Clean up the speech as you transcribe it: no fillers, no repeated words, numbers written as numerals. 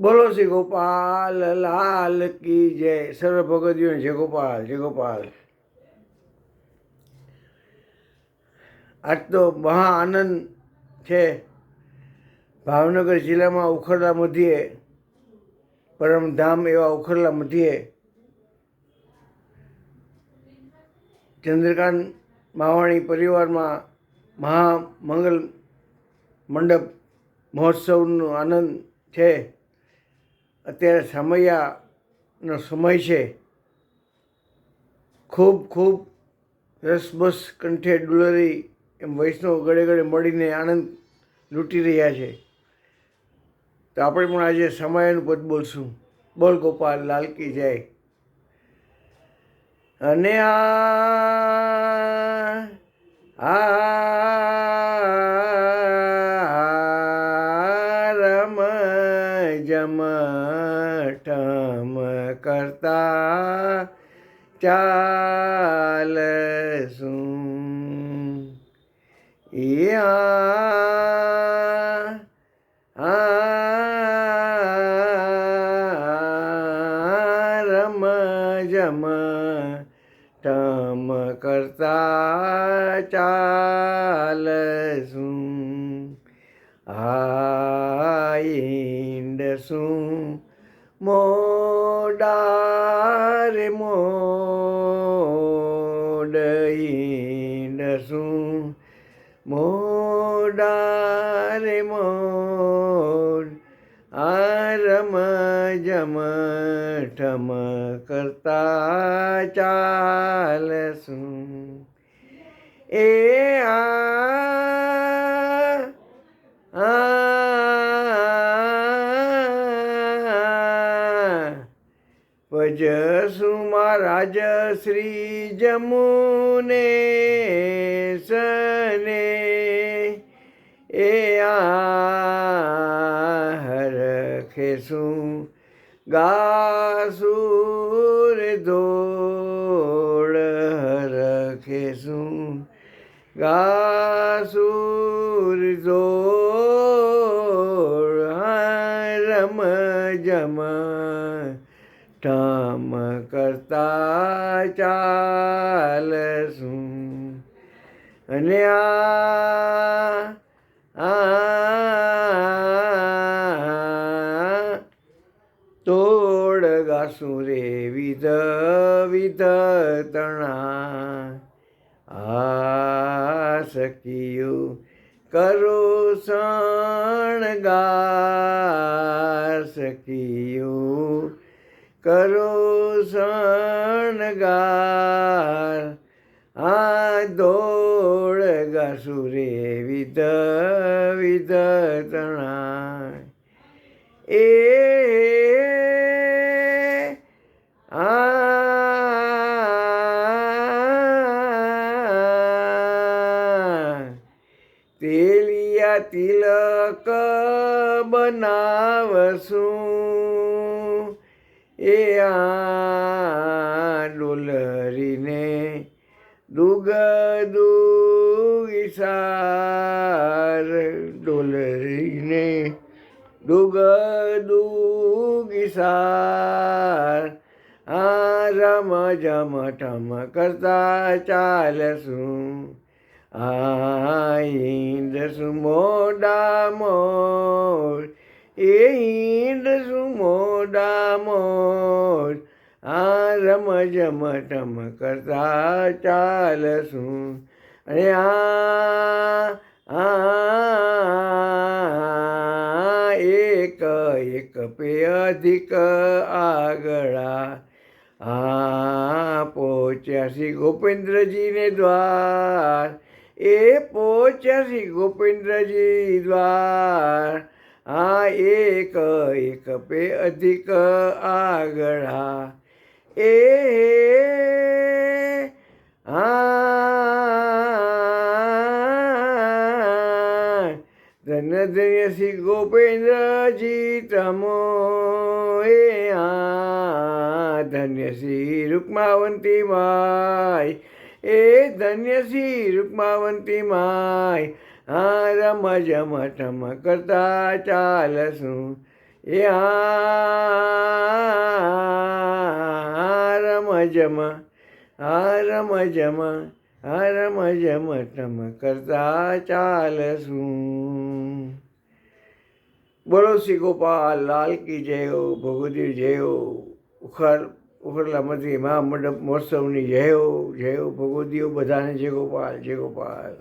બોલો શ્રી ગોપાલ લાલ કી જય. સર્વ ભગવદીઓ જય ગોપાલ જય ગોપાલ. આજ તો મહા આનંદ છે. ભાવનગર જિલ્લામાં ઉખરલા મધ્યે, પરમધામ એવા ઉખરલા મધ્યે ચંદ્રકાંત માવાણી પરિવારમાં મહામંગલ મંડપ મહોત્સવનો આનંદ છે. અત્યારે સમયાનો સમય છે. ખૂબ ખૂબ રસબસ કંઠે ડુલરી એમ વૈષ્ણવ ગળે ગળે મળીને આનંદ લૂંટી રહ્યા છે. તો આપણે પણ આજે સમયનું પદ બોલશું. બોલ ગોપાલ લાલ કી જય. અને રમ જમ ઠમ કરતા ચાલશું. રમ જમ ઠમ કરતા ચાલશું. ઈંડશું મોડા રે મોડ, ઈંડશું મોડા રે મોડ. રમ જમ ઠમ કરતા ચાલશું. ભજશું મહારાજ શ્રી જમુને સને, હરખેશું ગાસુર દોડ, હરખેશું ગાસુર દોડ. રમ જમ ઠમ કરતા ચાલશું. અને તોડ ગાશું રે વિધ વિધ તણા. સખિયું કરો શણગાર, સખિયું કરો શણગાર. દોડ ગાશું રે વિધ વિધ તણા. તેલિયા તિલક બનાવશું, ડોલરીને દુગ દુગીસાર, ડોલરીને દુગ દુગીસાર. રમ જમ ઠમ કરતા ચાલશું. ઈંડશું મોડા મોડ, ઈંડશું મોડા મોડ. રમ જમ ઠમ કરતા ચાલશું. અને એક એક પે અધિક આગળા. પહોંચ્યા શ્રી ગોપેન્દ્રજીને દ્વાર, પહોંચ્યા શ્રી ગોપેન્દ્રજી દ્વાર. એક એક પે અધિક આગળા. ધન્ય ધન્ય શ્રી ગોપેન્દ્રજી તમો. ધન્ય શ્રી રૂકમાવંતી માય, ધન્ય શ્રી રૂકમાવંતી માય. રમ જમ ઠમ કરતા ચાલશું. એ રમજમ રમજમ કરતા ચાલશું. બોલો શ્રી ગોપાલ લાલ કી જય હો, ભગવતી જય હો, ઉખરલા મધી મહામંડપ મહોત્સવની જય હો, ભગવતીઓ બધાને જય ગોપાલ જય ગોપાલ.